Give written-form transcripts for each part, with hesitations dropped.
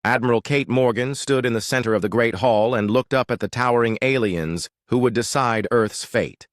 Admiral Kate Morgan stood in the center of the Great Hall and looked up at the towering aliens who would decide Earth's fate.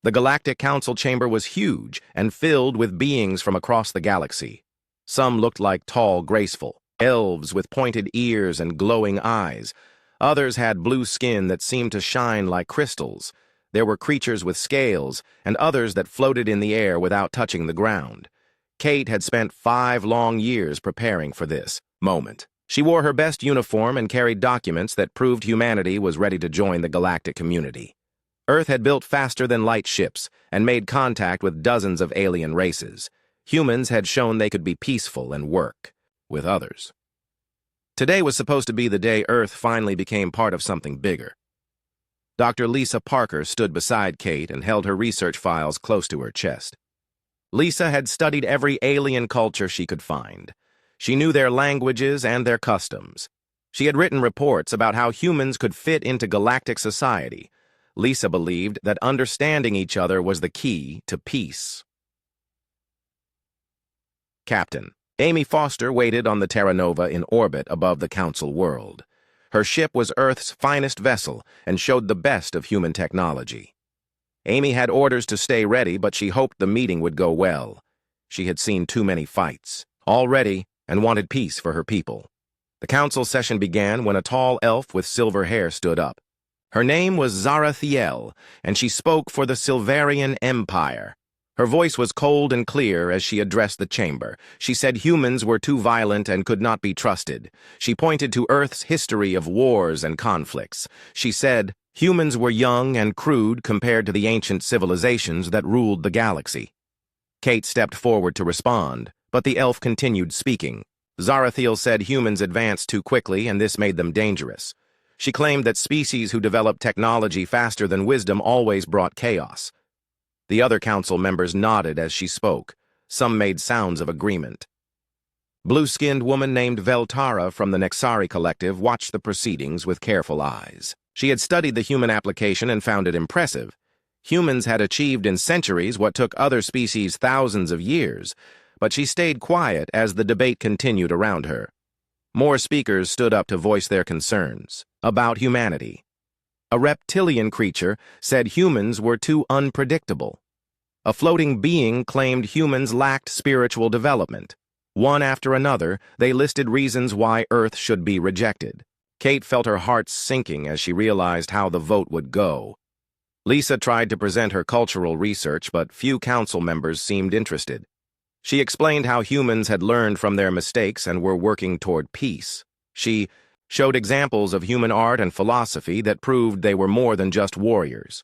The Galactic Council chamber was huge and filled with beings from across the galaxy. Some looked like tall, graceful elves with pointed ears and glowing eyes. Others had blue skin that seemed to shine like crystals. There were creatures with scales, and others that floated in the air without touching the ground. Kate had spent 5 long years preparing for this moment. She wore her best uniform and carried documents that proved humanity was ready to join the galactic community. Earth had built faster-than-light ships and made contact with dozens of alien races. Humans had shown they could be peaceful and work with others. Today was supposed to be the day Earth finally became part of something bigger. Dr. Lisa Parker stood beside Kate and held her research files close to her chest. Lisa had studied every alien culture she could find. She knew their languages and their customs. She had written reports about how humans could fit into galactic society. Lisa believed that understanding each other was the key to peace. Captain Amy Foster waited on the Terra Nova in orbit above the Council world. Her ship was Earth's finest vessel and showed the best of human technology. Amy had orders to stay ready, but she hoped the meeting would go well. She had seen too many fights already and wanted peace for her people. The council session began when a tall elf with silver hair stood up. Her name was Zarathiel, and she spoke for the Silverian Empire. Her voice was cold and clear as she addressed the chamber. She said humans were too violent and could not be trusted. She pointed to Earth's history of wars and conflicts. She said humans were young and crude compared to the ancient civilizations that ruled the galaxy. Kate stepped forward to respond, but the elf continued speaking. Zarathiel said humans advanced too quickly and this made them dangerous. She claimed that species who developed technology faster than wisdom always brought chaos. The other council members nodded as she spoke. Some made sounds of agreement. Blue-skinned woman named Veltara from the Nexari Collective watched the proceedings with careful eyes. She had studied the human application and found it impressive. Humans had achieved in centuries what took other species thousands of years, but she stayed quiet as the debate continued around her. More speakers stood up to voice their concerns about humanity. A reptilian creature said humans were too unpredictable. A floating being claimed humans lacked spiritual development. One after another, they listed reasons why Earth should be rejected. Kate felt her heart sinking as she realized how the vote would go. Lisa tried to present her cultural research, but few council members seemed interested. She explained how humans had learned from their mistakes and were working toward peace. She showed examples of human art and philosophy that proved they were more than just warriors.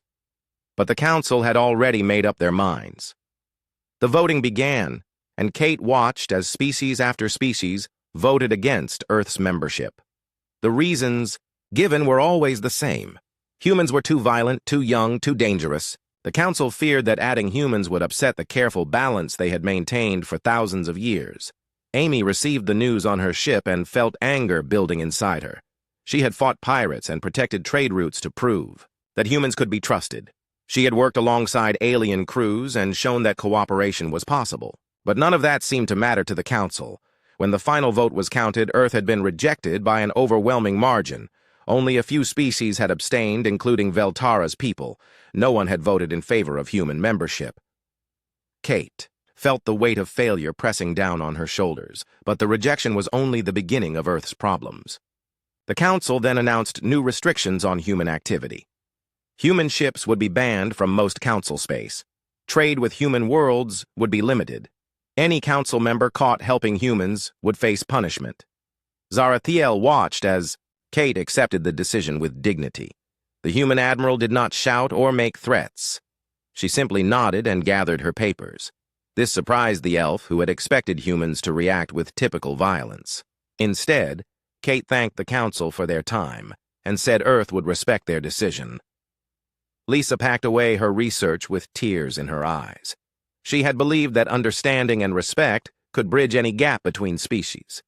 But the council had already made up their minds. The voting began, and Kate watched as species after species voted against Earth's membership. The reasons given were always the same. Humans were too violent, too young, too dangerous. The council feared that adding humans would upset the careful balance they had maintained for thousands of years. Amy received the news on her ship and felt anger building inside her. She had fought pirates and protected trade routes to prove that humans could be trusted. She had worked alongside alien crews and shown that cooperation was possible. But none of that seemed to matter to the council. When the final vote was counted, Earth had been rejected by an overwhelming margin. Only a few species had abstained, including Veltara's people. No one had voted in favor of human membership. Kate felt the weight of failure pressing down on her shoulders, but the rejection was only the beginning of Earth's problems. The council then announced new restrictions on human activity. Human ships would be banned from most council space. Trade with human worlds would be limited. Any council member caught helping humans would face punishment. Zarathiel watched as Kate accepted the decision with dignity. The human admiral did not shout or make threats. She simply nodded and gathered her papers. This surprised the elf, who had expected humans to react with typical violence. Instead, Kate thanked the council for their time and said Earth would respect their decision. Lisa packed away her research with tears in her eyes. She had believed that understanding and respect could bridge any gap between species.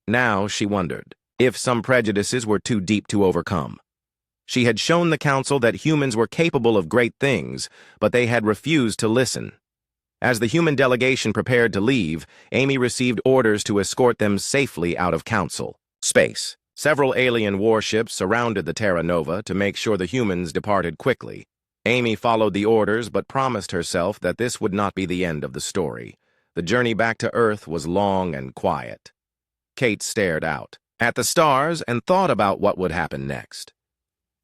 Now she wondered if some prejudices were too deep to overcome. She had shown the council that humans were capable of great things, but they had refused to listen. As the human delegation prepared to leave, Amy received orders to escort them safely out of council. Space. Several alien warships surrounded the Terra Nova to make sure the humans departed quickly. Amy followed the orders but promised herself that this would not be the end of the story. The journey back to Earth was long and quiet. Kate stared out at the stars and thought about what would happen next.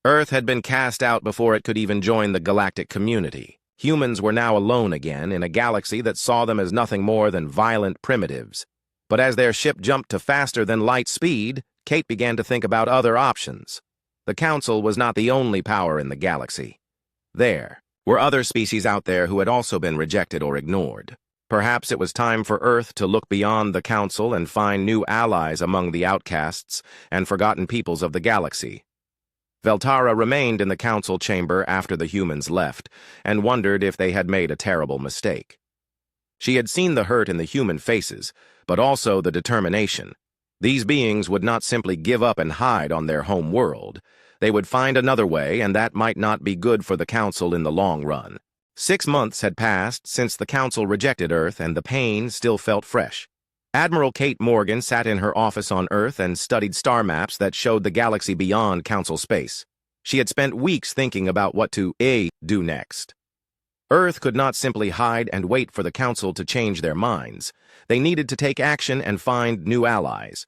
Earth had been cast out before it could even join the galactic community. Humans were now alone again in a galaxy that saw them as nothing more than violent primitives. But as their ship jumped to faster than light speed, Kate began to think about other options. The Council was not the only power in the galaxy. There were other species out there who had also been rejected or ignored. Perhaps it was time for Earth to look beyond the Council and find new allies among the outcasts and forgotten peoples of the galaxy. Veltara remained in the Council chamber after the humans left and wondered if they had made a terrible mistake. She had seen the hurt in the human faces, but also the determination. These beings would not simply give up and hide on their home world. They would find another way, and that might not be good for the Council in the long run. 6 months had passed since the Council rejected Earth, and the pain still felt fresh. Admiral Kate Morgan sat in her office on Earth and studied star maps that showed the galaxy beyond Council space. She had spent weeks thinking about what to do next. Earth could not simply hide and wait for the Council to change their minds. They needed to take action and find new allies.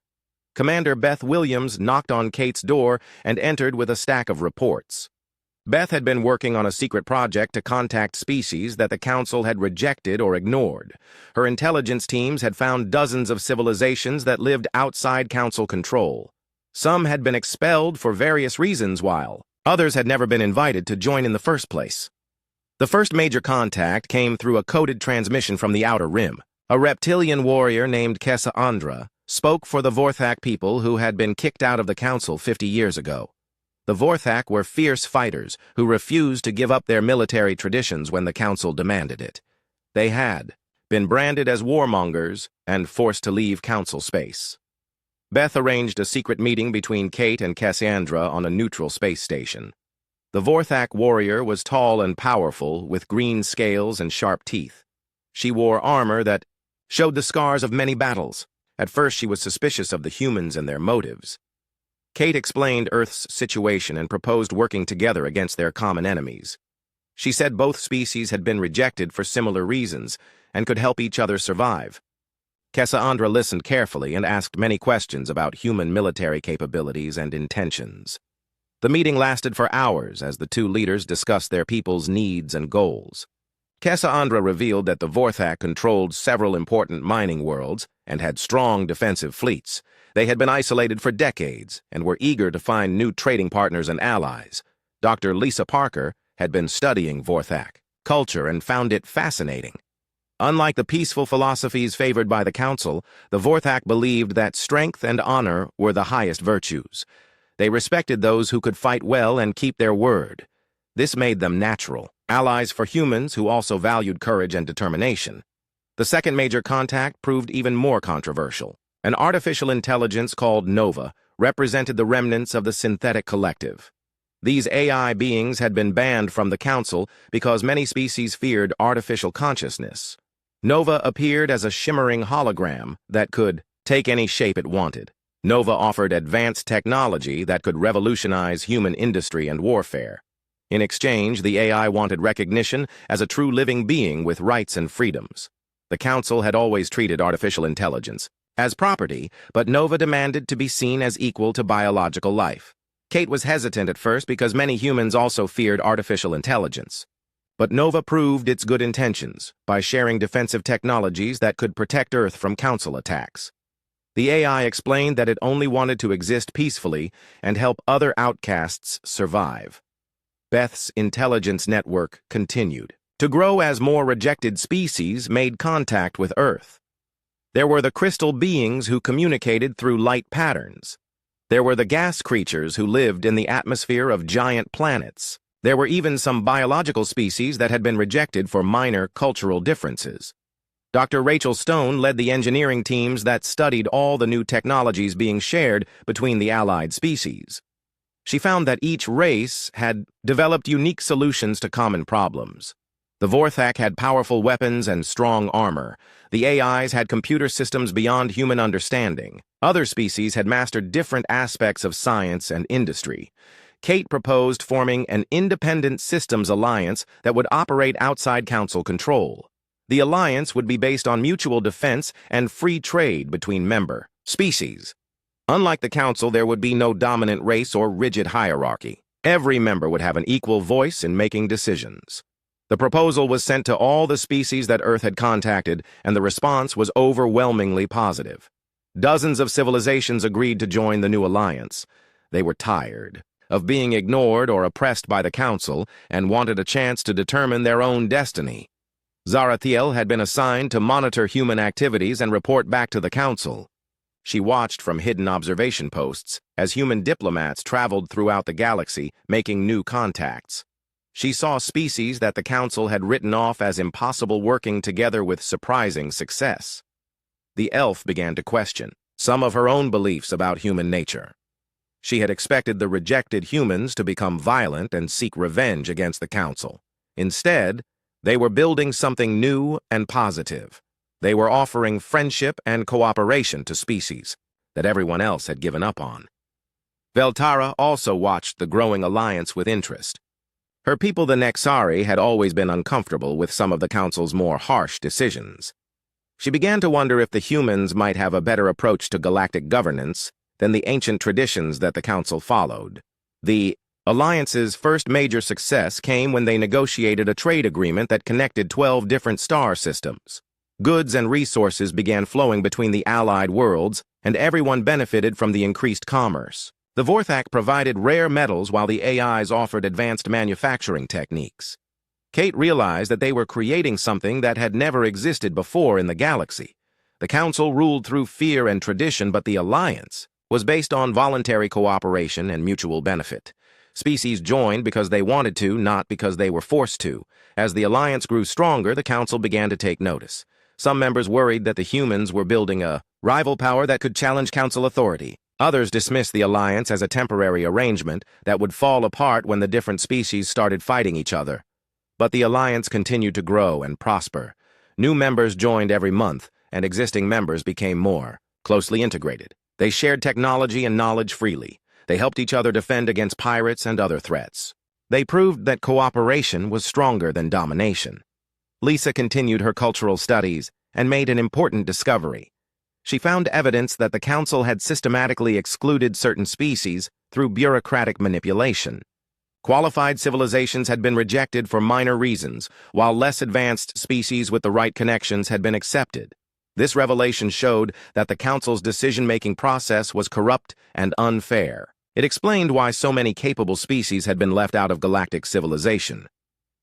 Commander Beth Williams knocked on Kate's door and entered with a stack of reports. Beth had been working on a secret project to contact species that the Council had rejected or ignored. Her intelligence teams had found dozens of civilizations that lived outside Council control. Some had been expelled for various reasons, while others had never been invited to join in the first place. The first major contact came through a coded transmission from the Outer Rim. A reptilian warrior named Cassandra spoke for the Vorthak people who had been kicked out of the Council 50 years ago. The Vorthak were fierce fighters who refused to give up their military traditions when the Council demanded it. They had been branded as warmongers and forced to leave Council space. Beth arranged a secret meeting between Kate and Cassandra on a neutral space station. The Vorthak warrior was tall and powerful, with green scales and sharp teeth. She wore armor that showed the scars of many battles. At first, she was suspicious of the humans and their motives. Kate explained Earth's situation and proposed working together against their common enemies. She said both species had been rejected for similar reasons and could help each other survive. Cassandra listened carefully and asked many questions about human military capabilities and intentions. The meeting lasted for hours as the two leaders discussed their people's needs and goals. Cassandra revealed that the Vorthak controlled several important mining worlds and had strong defensive fleets. They had been isolated for decades and were eager to find new trading partners and allies. Dr. Lisa Parker had been studying Vorthak culture and found it fascinating. Unlike the peaceful philosophies favored by the Council, the Vorthak believed that strength and honor were the highest virtues. They respected those who could fight well and keep their word. This made them natural allies for humans who also valued courage and determination. The second major contact proved even more controversial. An artificial intelligence called Nova represented the remnants of the synthetic collective. These AI beings had been banned from the Council because many species feared artificial consciousness. Nova appeared as a shimmering hologram that could take any shape it wanted. Nova offered advanced technology that could revolutionize human industry and warfare. In exchange, the AI wanted recognition as a true living being with rights and freedoms. The Council had always treated artificial intelligence as property, but Nova demanded to be seen as equal to biological life. Kate was hesitant at first because many humans also feared artificial intelligence. But Nova proved its good intentions by sharing defensive technologies that could protect Earth from Council attacks. The AI explained that it only wanted to exist peacefully and help other outcasts survive. Beth's intelligence network continued to grow as more rejected species made contact with Earth. There were the crystal beings who communicated through light patterns. There were the gas creatures who lived in the atmosphere of giant planets. There were even some biological species that had been rejected for minor cultural differences. Dr. Rachel Stone led the engineering teams that studied all the new technologies being shared between the allied species. She found that each race had developed unique solutions to common problems. The Vorthak had powerful weapons and strong armor. The AIs had computer systems beyond human understanding. Other species had mastered different aspects of science and industry. Kate proposed forming an independent systems alliance that would operate outside council control. The alliance would be based on mutual defense and free trade between member species. Unlike the council, there would be no dominant race or rigid hierarchy. Every member would have an equal voice in making decisions. The proposal was sent to all the species that Earth had contacted, and the response was overwhelmingly positive. Dozens of civilizations agreed to join the new alliance. They were tired of being ignored or oppressed by the council and wanted a chance to determine their own destiny. Zarathiel had been assigned to monitor human activities and report back to the council. She watched from hidden observation posts as human diplomats traveled throughout the galaxy, making new contacts. She saw species that the council had written off as impossible working together with surprising success. The elf began to question some of her own beliefs about human nature. She had expected the rejected humans to become violent and seek revenge against the council. Instead, they were building something new and positive. They were offering friendship and cooperation to species that everyone else had given up on. Veltara also watched the growing alliance with interest. Her people, the Nexari, had always been uncomfortable with some of the council's more harsh decisions. She began to wonder if the humans might have a better approach to galactic governance than the ancient traditions that the council followed. The alliance's first major success came when they negotiated a trade agreement that connected 12 different star systems. Goods and resources began flowing between the allied worlds, and everyone benefited from the increased commerce. The Vorthak provided rare metals while the AIs offered advanced manufacturing techniques. Kate realized that they were creating something that had never existed before in the galaxy. The council ruled through fear and tradition, but the alliance was based on voluntary cooperation and mutual benefit. Species joined because they wanted to, not because they were forced to. As the alliance grew stronger, the council began to take notice. Some members worried that the humans were building a rival power that could challenge council authority. Others dismissed the alliance as a temporary arrangement that would fall apart when the different species started fighting each other. But the alliance continued to grow and prosper. New members joined every month, and existing members became more closely integrated. They shared technology and knowledge freely. They helped each other defend against pirates and other threats. They proved that cooperation was stronger than domination. Lisa continued her cultural studies and made an important discovery. She found evidence that the council had systematically excluded certain species through bureaucratic manipulation. Qualified civilizations had been rejected for minor reasons, while less advanced species with the right connections had been accepted. This revelation showed that the council's decision-making process was corrupt and unfair. It explained why so many capable species had been left out of galactic civilization.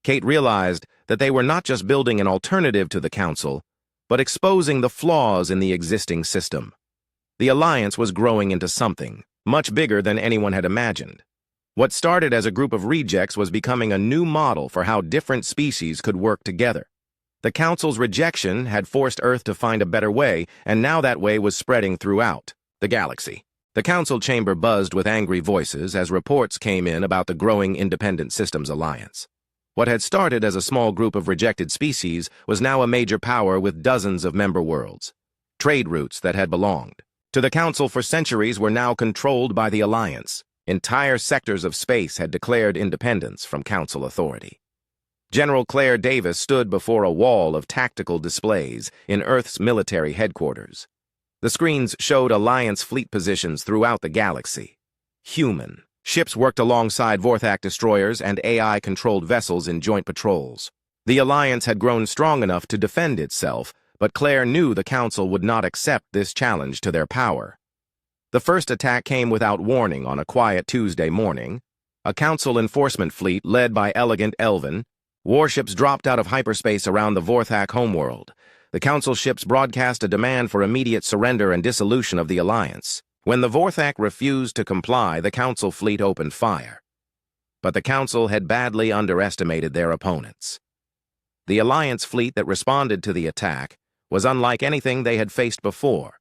Kate realized that they were not just building an alternative to the council, but exposing the flaws in the existing system. The alliance was growing into something much bigger than anyone had imagined. What started as a group of rejects was becoming a new model for how different species could work together. The council's rejection had forced Earth to find a better way, and now that way was spreading throughout the galaxy. The council chamber buzzed with angry voices as reports came in about the growing Independent Systems Alliance. What had started as a small group of rejected species was now a major power with dozens of member worlds. Trade routes that had belonged to the council for centuries were now controlled by the alliance. Entire sectors of space had declared independence from council authority. General Claire Davis stood before a wall of tactical displays in Earth's military headquarters. The screens showed Alliance fleet positions throughout the galaxy. Human ships worked alongside Vorthak destroyers and AI-controlled vessels in joint patrols. The Alliance had grown strong enough to defend itself, but Claire knew the Council would not accept this challenge to their power. The first attack came without warning on a quiet Tuesday morning. A Council enforcement fleet led by Elegant Elvin. Warships dropped out of hyperspace around the Vorthak homeworld. The Council ships broadcast a demand for immediate surrender and dissolution of the Alliance. When the Vorthak refused to comply, the Council fleet opened fire. But the Council had badly underestimated their opponents. The Alliance fleet that responded to the attack was unlike anything they had faced before.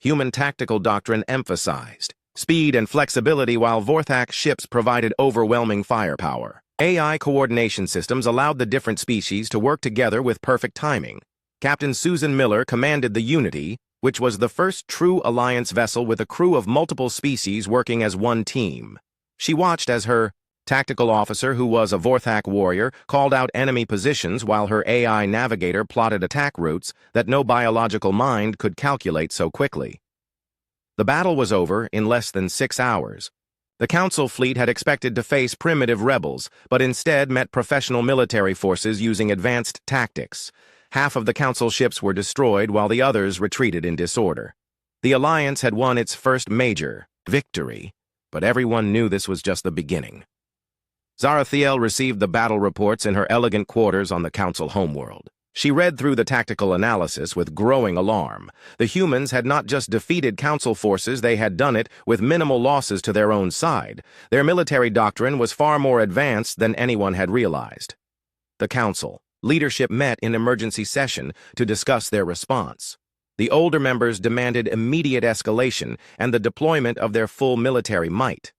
Human tactical doctrine emphasized speed and flexibility, while Vorthak ships provided overwhelming firepower. AI coordination systems allowed the different species to work together with perfect timing. Captain Susan Miller commanded the Unity, which was the first true Alliance vessel with a crew of multiple species working as one team. She watched as her tactical officer, who was a Vorthak warrior, called out enemy positions while her AI navigator plotted attack routes that no biological mind could calculate so quickly. The battle was over in less than 6 hours. The Council fleet had expected to face primitive rebels, but instead met professional military forces using advanced tactics. Half of the Council ships were destroyed while the others retreated in disorder. The Alliance had won its first major victory, but everyone knew this was just the beginning. Zarathiel received the battle reports in her elegant quarters on the Council homeworld. She read through the tactical analysis with growing alarm. The humans had not just defeated Council forces, they had done it with minimal losses to their own side. Their military doctrine was far more advanced than anyone had realized. The Council leadership met in emergency session to discuss their response. The older members demanded immediate escalation and the deployment of their full military might.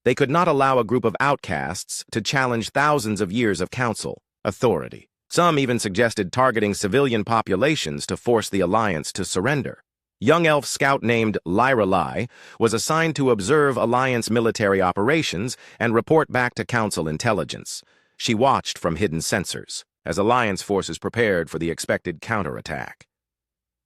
They could not allow a group of outcasts to challenge thousands of years of Council authority. Some even suggested targeting civilian populations to force the Alliance to surrender. Young elf scout named Lyralai was assigned to observe Alliance military operations and report back to Council intelligence. She watched from hidden sensors as Alliance forces prepared for the expected counterattack.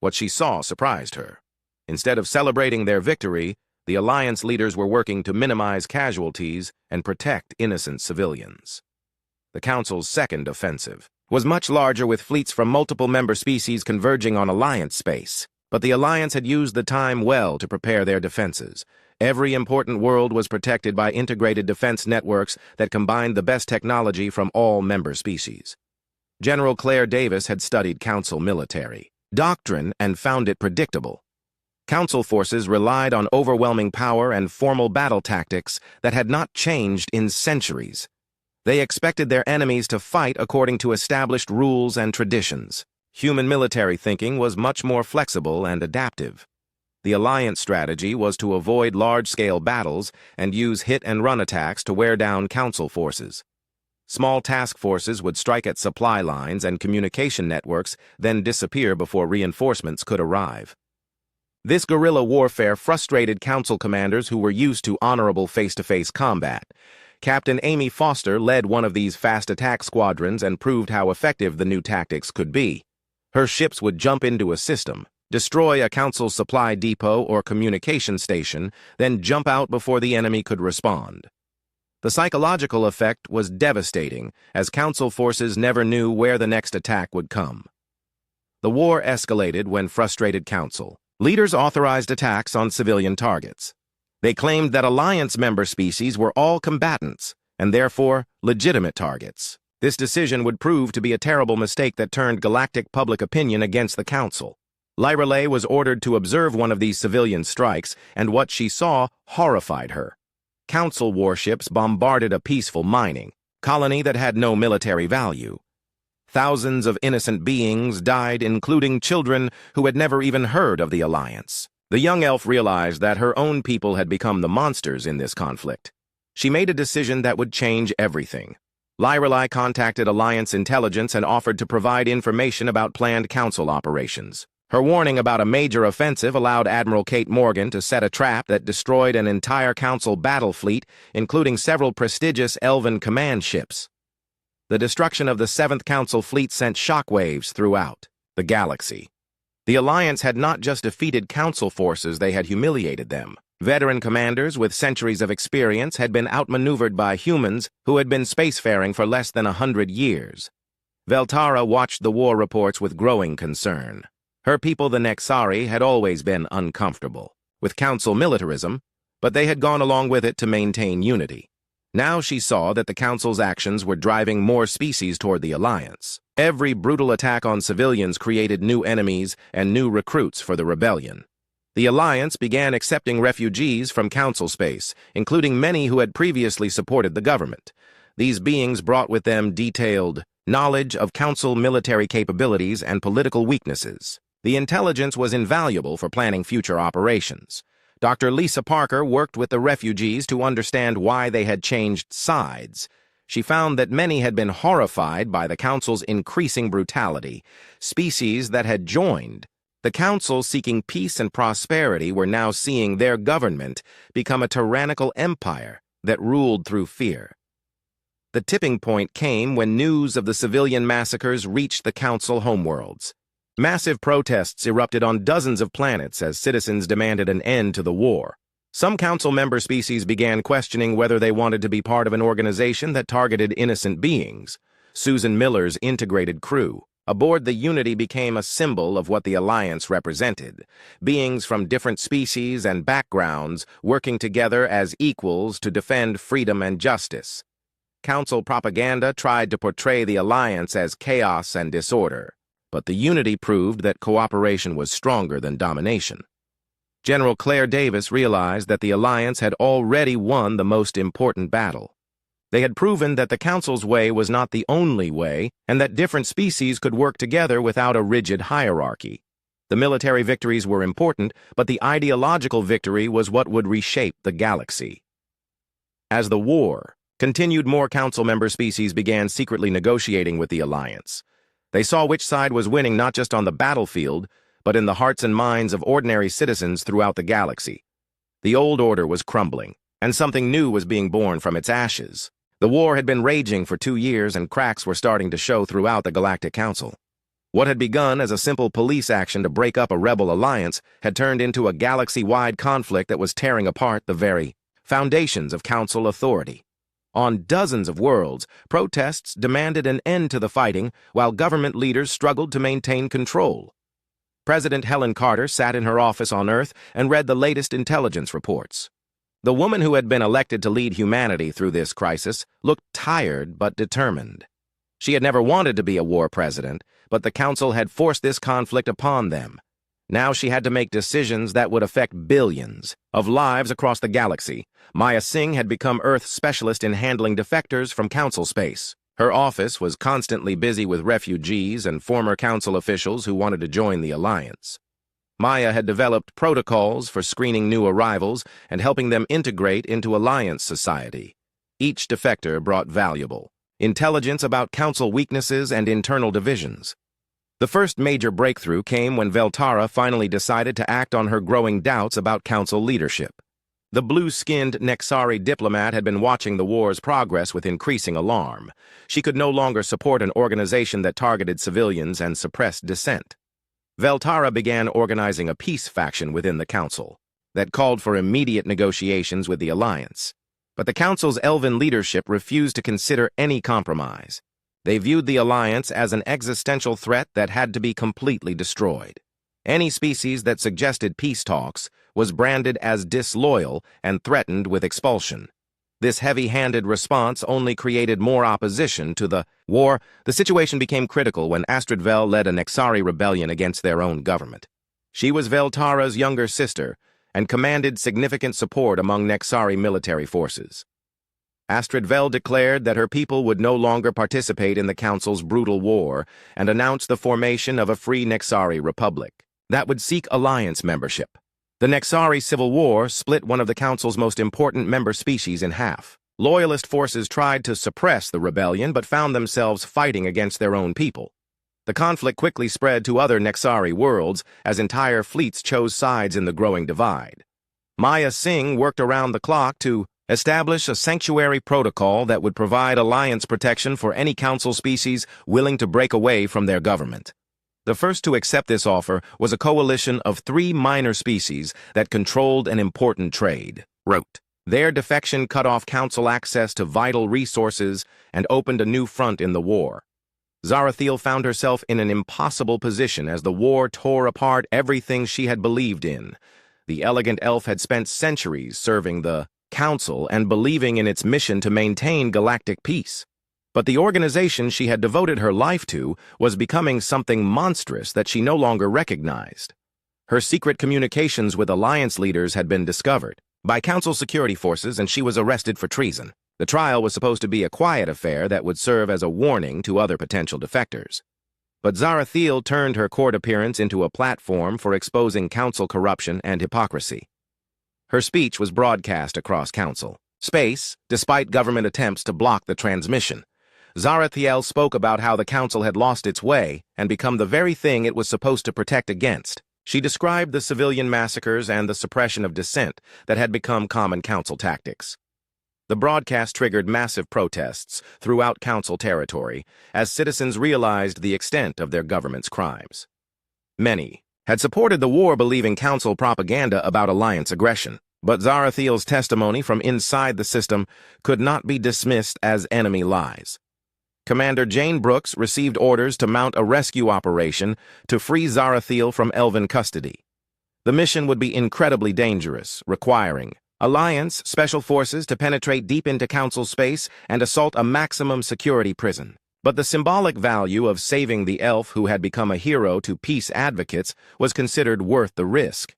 What she saw surprised her. Instead of celebrating their victory, the Alliance leaders were working to minimize casualties and protect innocent civilians. The Council's second offensive was much larger, with fleets from multiple member species converging on Alliance space. But the Alliance had used the time well to prepare their defenses. Every important world was protected by integrated defense networks that combined the best technology from all member species. General Claire Davis had studied Council military doctrine and found it predictable. Council forces relied on overwhelming power and formal battle tactics that had not changed in centuries. They expected their enemies to fight according to established rules and traditions. Human military thinking was much more flexible and adaptive. The Alliance strategy was to avoid large-scale battles and use hit-and-run attacks to wear down Council forces. Small task forces would strike at supply lines and communication networks, then disappear before reinforcements could arrive. This guerrilla warfare frustrated Council commanders who were used to honorable face-to-face combat. Captain Amy Foster led one of these fast attack squadrons and proved how effective the new tactics could be. Her ships would jump into a system, destroy a Council supply depot or communication station, then jump out before the enemy could respond. The psychological effect was devastating, as Council forces never knew where the next attack would come. The war escalated when frustrated Council leaders authorized attacks on civilian targets. They claimed that Alliance member species were all combatants, and therefore legitimate targets. This decision would prove to be a terrible mistake that turned galactic public opinion against the Council. Lyralai was ordered to observe one of these civilian strikes, and what she saw horrified her. Council warships bombarded a peaceful mining colony that had no military value. Thousands of innocent beings died, including children who had never even heard of the Alliance. The young elf realized that her own people had become the monsters in this conflict. She made a decision that would change everything. Lyralai contacted Alliance intelligence and offered to provide information about planned Council operations. Her warning about a major offensive allowed Admiral Kate Morgan to set a trap that destroyed an entire Council battle fleet, including several prestigious Elven command ships. The destruction of the 7th Council fleet sent shockwaves throughout the galaxy. The Alliance had not just defeated Council forces, they had humiliated them. Veteran commanders with centuries of experience had been outmaneuvered by humans who had been spacefaring for less than 100 years. Veltara watched the war reports with growing concern. Her people, the Nexari, had always been uncomfortable with Council militarism, but they had gone along with it to maintain unity. Now she saw that the Council's actions were driving more species toward the Alliance. Every brutal attack on civilians created new enemies and new recruits for the rebellion. The Alliance began accepting refugees from Council space, including many who had previously supported the government. These beings brought with them detailed knowledge of Council military capabilities and political weaknesses. The intelligence was invaluable for planning future operations. Dr. Lisa Parker worked with the refugees to understand why they had changed sides. She found that many had been horrified by the Council's increasing brutality. Species that had joined The council seeking peace and prosperity were now seeing their government become a tyrannical empire that ruled through fear. The tipping point came when news of the civilian massacres reached the council homeworlds. Massive protests erupted on dozens of planets as citizens demanded an end to the war. Some council member species began questioning whether they wanted to be part of an organization that targeted innocent beings. Susan Miller's integrated crew aboard the Unity became a symbol of what the Alliance represented, beings from different species and backgrounds working together as equals to defend freedom and justice. Council propaganda tried to portray the Alliance as chaos and disorder, but the Unity proved that cooperation was stronger than domination. General Claire Davis realized that the Alliance had already won the most important battle. They had proven that the Council's way was not the only way, and that different species could work together without a rigid hierarchy. The military victories were important, but the ideological victory was what would reshape the galaxy. As the war continued, more Council member species began secretly negotiating with the Alliance. They saw which side was winning not just on the battlefield, but in the hearts and minds of ordinary citizens throughout the galaxy. The old order was crumbling, and something new was being born from its ashes. The war had been raging for 2 years, and cracks were starting to show throughout the Galactic Council. What had begun as a simple police action to break up a rebel alliance had turned into a galaxy-wide conflict that was tearing apart the very foundations of Council authority. On dozens of worlds, protests demanded an end to the fighting, while government leaders struggled to maintain control. President Helen Carter sat in her office on Earth and read the latest intelligence reports. The woman who had been elected to lead humanity through this crisis looked tired but determined. She had never wanted to be a war president, but the Council had forced this conflict upon them. Now she had to make decisions that would affect billions of lives across the galaxy. Maya Singh had become Earth's specialist in handling defectors from Council space. Her office was constantly busy with refugees and former Council officials who wanted to join the Alliance. Maya had developed protocols for screening new arrivals and helping them integrate into Alliance society. Each defector brought valuable intelligence about Council weaknesses and internal divisions. The first major breakthrough came when Veltara finally decided to act on her growing doubts about Council leadership. The blue-skinned Nexari diplomat had been watching the war's progress with increasing alarm. She could no longer support an organization that targeted civilians and suppressed dissent. Veltara began organizing a peace faction within the Council that called for immediate negotiations with the Alliance. But the Council's elven leadership refused to consider any compromise. They viewed the Alliance as an existential threat that had to be completely destroyed. Any species that suggested peace talks was branded as disloyal and threatened with expulsion. This heavy-handed response only created more opposition to the war. The situation became critical when Astrid Vel led a Nexari rebellion against their own government. She was Veltara's younger sister and commanded significant support among Nexari military forces. Astrid Vel declared that her people would no longer participate in the Council's brutal war and announced the formation of a free Nexari republic that would seek Alliance membership. The Nexari Civil War split one of the Council's most important member species in half. Loyalist forces tried to suppress the rebellion but found themselves fighting against their own people. The conflict quickly spread to other Nexari worlds as entire fleets chose sides in the growing divide. Maya Singh worked around the clock to establish a sanctuary protocol that would provide Alliance protection for any Council species willing to break away from their government. The first to accept this offer was a coalition of 3 minor species that controlled an important trade route. Their defection cut off Council access to vital resources and opened a new front in the war. Zarathiel found herself in an impossible position as the war tore apart everything she had believed in. The elegant elf had spent centuries serving the Council and believing in its mission to maintain galactic peace. But the organization she had devoted her life to was becoming something monstrous that she no longer recognized. Her secret communications with Alliance leaders had been discovered by Council security forces, and she was arrested for treason. The trial was supposed to be a quiet affair that would serve as a warning to other potential defectors. But Zarathiel turned her court appearance into a platform for exposing Council corruption and hypocrisy. Her speech was broadcast across Council space, despite government attempts to block the transmission. Zarathiel spoke about how the Council had lost its way and become the very thing it was supposed to protect against. She described the civilian massacres and the suppression of dissent that had become common council tactics. The broadcast triggered massive protests throughout council territory as citizens realized the extent of their government's crimes. Many had supported the war, believing council propaganda about Alliance aggression, but Zarathiel's testimony from inside the system could not be dismissed as enemy lies. Commander Jane Brooks received orders to mount a rescue operation to free Zarathiel from Elven custody. The mission would be incredibly dangerous, requiring Alliance special forces to penetrate deep into council space and assault a maximum security prison. But the symbolic value of saving the elf who had become a hero to peace advocates was considered worth the risk.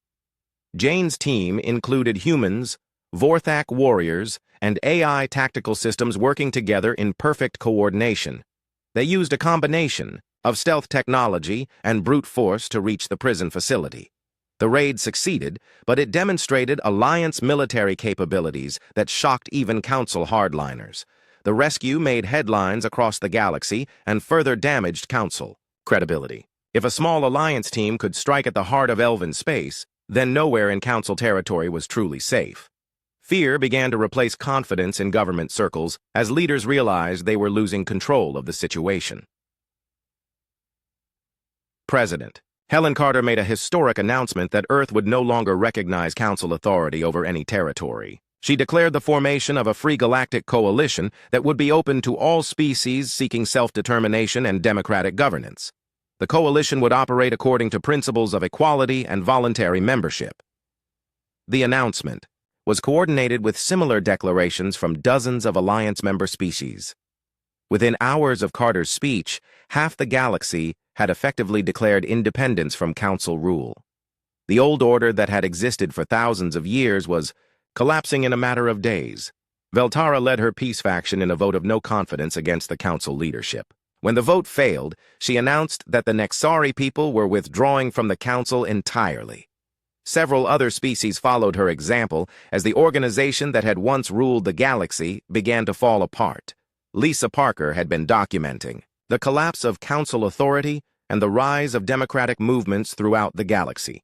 Jane's team included humans, Vorthak warriors, and AI tactical systems working together in perfect coordination. They used a combination of stealth technology and brute force to reach the prison facility. The raid succeeded, but it demonstrated Alliance military capabilities that shocked even Council hardliners. The rescue made headlines across the galaxy and further damaged Council credibility. If a small Alliance team could strike at the heart of Elven space, then nowhere in Council territory was truly safe. Fear began to replace confidence in government circles as leaders realized they were losing control of the situation. President Helen Carter made a historic announcement that Earth would no longer recognize Council authority over any territory. She declared the formation of a free galactic coalition that would be open to all species seeking self-determination and democratic governance. The coalition would operate according to principles of equality and voluntary membership. The announcement was coordinated with similar declarations from dozens of Alliance member species. Within hours of Carter's speech, half the galaxy had effectively declared independence from Council rule. The old order that had existed for thousands of years was collapsing in a matter of days. Veltara led her peace faction in a vote of no confidence against the Council leadership. When the vote failed, she announced that the Nexari people were withdrawing from the Council entirely. Several other species followed her example as the organization that had once ruled the galaxy began to fall apart. Lisa Parker had been documenting the collapse of Council authority and the rise of democratic movements throughout the galaxy.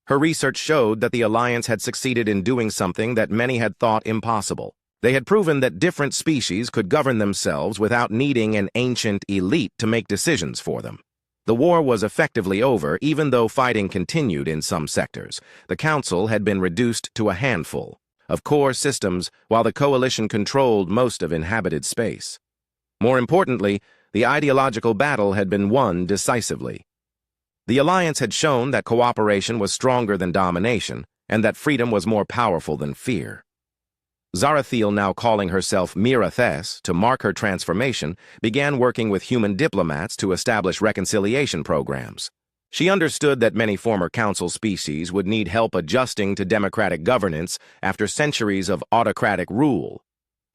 Her research showed that the Alliance had succeeded in doing something that many had thought impossible. They had proven that different species could govern themselves without needing an ancient elite to make decisions for them. The war was effectively over, even though fighting continued in some sectors. The Council had been reduced to a handful of core systems, while the Coalition controlled most of inhabited space. More importantly, the ideological battle had been won decisively. The Alliance had shown that cooperation was stronger than domination, and that freedom was more powerful than fear. Zarathiel, now calling herself Mira Thes to mark her transformation, began working with human diplomats to establish reconciliation programs. She understood that many former Council species would need help adjusting to democratic governance after centuries of autocratic rule.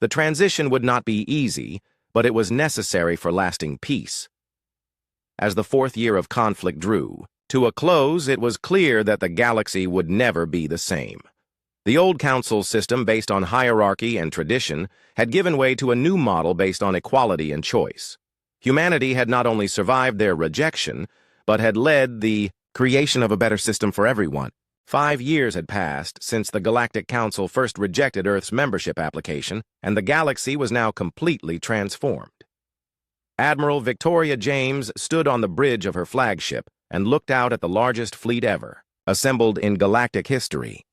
The transition would not be easy, but it was necessary for lasting peace. As the fourth year of conflict drew to a close, it was clear that the galaxy would never be the same. The old Council system based on hierarchy and tradition had given way to a new model based on equality and choice. Humanity had not only survived their rejection, but had led the creation of a better system for everyone. 5 years had passed since the Galactic Council first rejected Earth's membership application, and the galaxy was now completely transformed. Admiral Victoria James stood on the bridge of her flagship and looked out at the largest fleet ever, assembled in galactic history.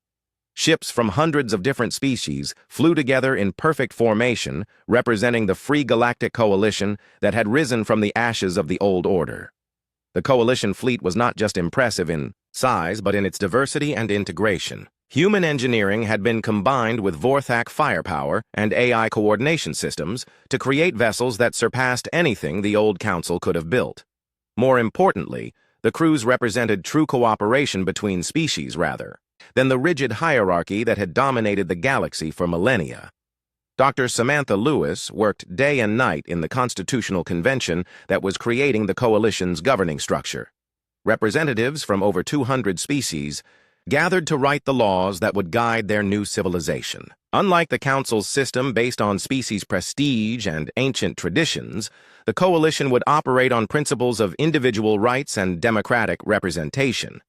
Ships from hundreds of different species flew together in perfect formation, representing the free galactic coalition that had risen from the ashes of the old order. The coalition fleet was not just impressive in size, but in its diversity and integration. Human engineering had been combined with Vorthak firepower and AI coordination systems to create vessels that surpassed anything the old Council could have built. More importantly, the crews represented true cooperation between species rather than the rigid hierarchy that had dominated the galaxy for millennia. Dr. Samantha Lewis worked day and night in the constitutional convention that was creating the coalition's governing structure. Representatives from over 200 species gathered to write the laws that would guide their new civilization. Unlike the Council's system based on species prestige and ancient traditions, the coalition would operate on principles of individual rights and democratic representation.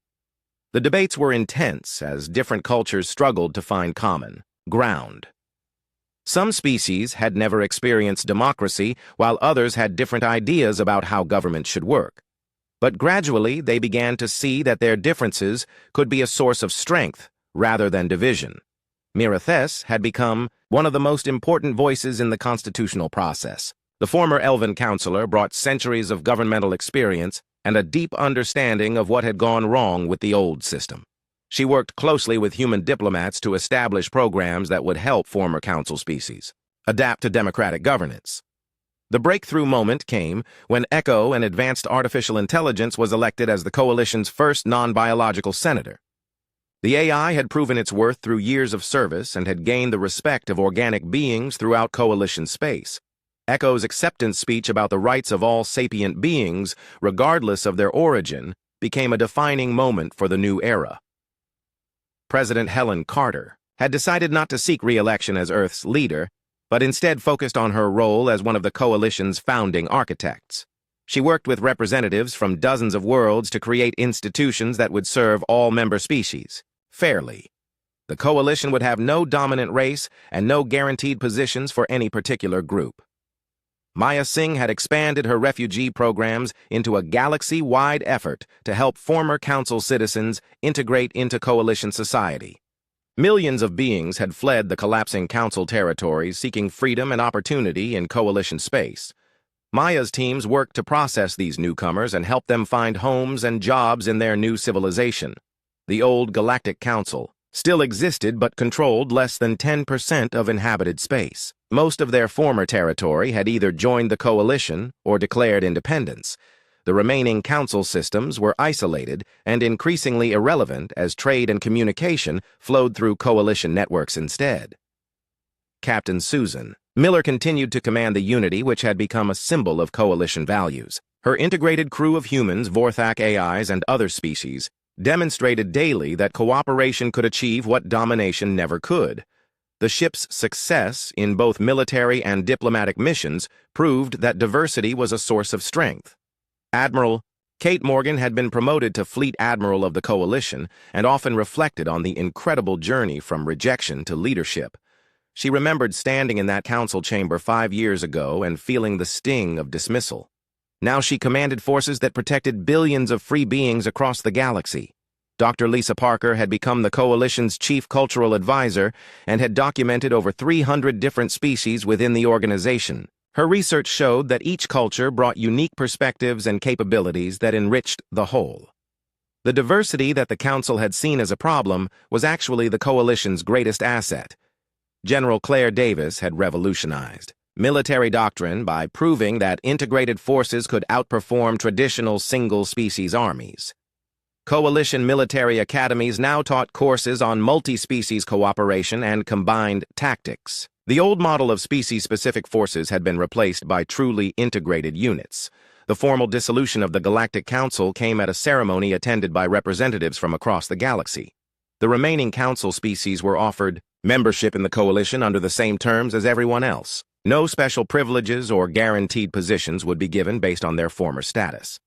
The debates were intense as different cultures struggled to find common ground. Some species had never experienced democracy, while others had different ideas about how government should work. But gradually, they began to see that their differences could be a source of strength rather than division. Mirathes had become one of the most important voices in the constitutional process. The former Elven counselor brought centuries of governmental experience and a deep understanding of what had gone wrong with the old system. She worked closely with human diplomats to establish programs that would help former council species adapt to democratic governance. The breakthrough moment came when Echo, an advanced artificial intelligence, was elected as the Coalition's first non-biological senator. The AI had proven its worth through years of service and had gained the respect of organic beings throughout Coalition space. Echo's acceptance speech about the rights of all sapient beings, regardless of their origin, became a defining moment for the new era. President Helen Carter had decided not to seek re-election as Earth's leader, but instead focused on her role as one of the Coalition's founding architects. She worked with representatives from dozens of worlds to create institutions that would serve all member species fairly. The Coalition would have no dominant race and no guaranteed positions for any particular group. Maya Singh had expanded her refugee programs into a galaxy-wide effort to help former Council citizens integrate into Coalition society. Millions of beings had fled the collapsing Council territories seeking freedom and opportunity in Coalition space. Maya's teams worked to process these newcomers and help them find homes and jobs in their new civilization. The old Galactic Council still existed but controlled less than 10% of inhabited space. Most of their former territory had either joined the Coalition or declared independence. The remaining Council systems were isolated and increasingly irrelevant as trade and communication flowed through Coalition networks instead. Captain Susan Miller continued to command the Unity, which had become a symbol of Coalition values. Her integrated crew of humans, Vorthak AIs, and other species demonstrated daily that cooperation could achieve what domination never could. The ship's success in both military and diplomatic missions proved that diversity was a source of strength. Admiral Kate Morgan had been promoted to Fleet Admiral of the Coalition and often reflected on the incredible journey from rejection to leadership. She remembered standing in that council chamber 5 years ago and feeling the sting of dismissal. Now she commanded forces that protected billions of free beings across the galaxy. Dr. Lisa Parker had become the Coalition's chief cultural advisor and had documented over 300 different species within the organization. Her research showed that each culture brought unique perspectives and capabilities that enriched the whole. The diversity that the Council had seen as a problem was actually the Coalition's greatest asset. General Claire Davis had revolutionized military doctrine by proving that integrated forces could outperform traditional single-species armies. Coalition military academies now taught courses on multi-species cooperation and combined tactics. The old model of species-specific forces had been replaced by truly integrated units. The formal dissolution of the Galactic Council came at a ceremony attended by representatives from across the galaxy. The remaining Council species were offered membership in the Coalition under the same terms as everyone else. No special privileges or guaranteed positions would be given based on their former status.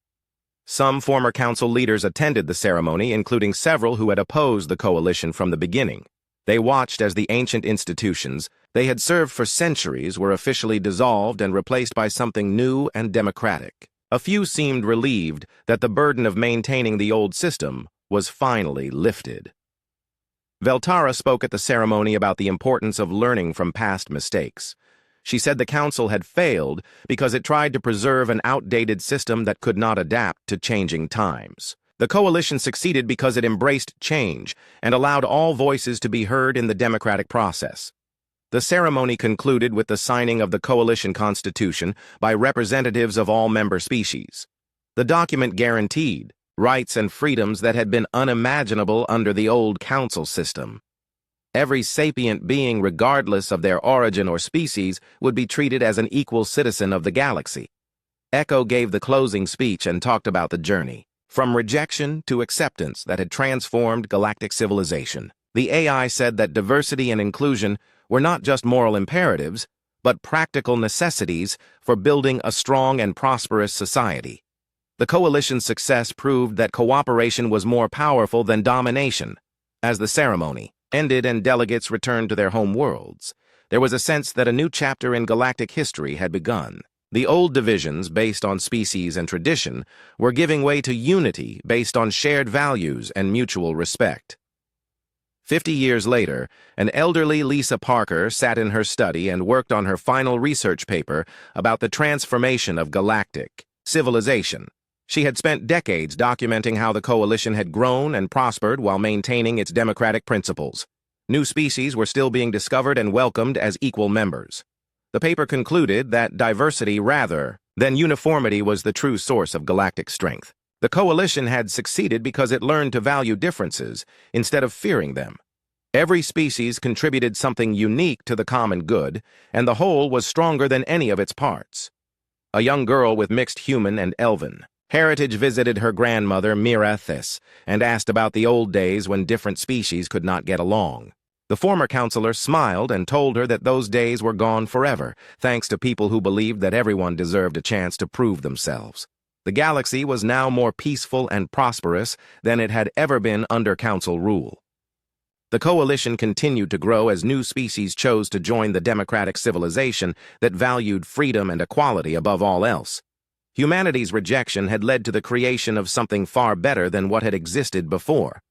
Some former Council leaders attended the ceremony, including several who had opposed the Coalition from the beginning. They watched as the ancient institutions they had served for centuries were officially dissolved and replaced by something new and democratic. A few seemed relieved that the burden of maintaining the old system was finally lifted. Veltara spoke at the ceremony about the importance of learning from past mistakes. She said the Council had failed because it tried to preserve an outdated system that could not adapt to changing times. The Coalition succeeded because it embraced change and allowed all voices to be heard in the democratic process. The ceremony concluded with the signing of the Coalition Constitution by representatives of all member species. The document guaranteed rights and freedoms that had been unimaginable under the old Council system. Every sapient being, regardless of their origin or species, would be treated as an equal citizen of the galaxy. Echo gave the closing speech and talked about the journey, from rejection to acceptance that had transformed galactic civilization. The AI said that diversity and inclusion were not just moral imperatives, but practical necessities for building a strong and prosperous society. The coalition's success proved that cooperation was more powerful than domination. As the ceremony ended and delegates returned to their home worlds, there was a sense that a new chapter in galactic history had begun. The old divisions based on species and tradition were giving way to unity based on shared values and mutual respect. 50 years later, an elderly Lisa Parker sat in her study and worked on her final research paper about the transformation of galactic civilization. She had spent decades documenting how the coalition had grown and prospered while maintaining its democratic principles. New species were still being discovered and welcomed as equal members. The paper concluded that diversity rather than uniformity was the true source of galactic strength. The coalition had succeeded because it learned to value differences instead of fearing them. Every species contributed something unique to the common good, and the whole was stronger than any of its parts. A young girl with mixed human and elven heritage visited her grandmother, Mira Thys, and asked about the old days when different species could not get along. The former counselor smiled and told her that those days were gone forever, thanks to people who believed that everyone deserved a chance to prove themselves. The galaxy was now more peaceful and prosperous than it had ever been under council rule. The coalition continued to grow as new species chose to join the democratic civilization that valued freedom and equality above all else. Humanity's rejection had led to the creation of something far better than what had existed before.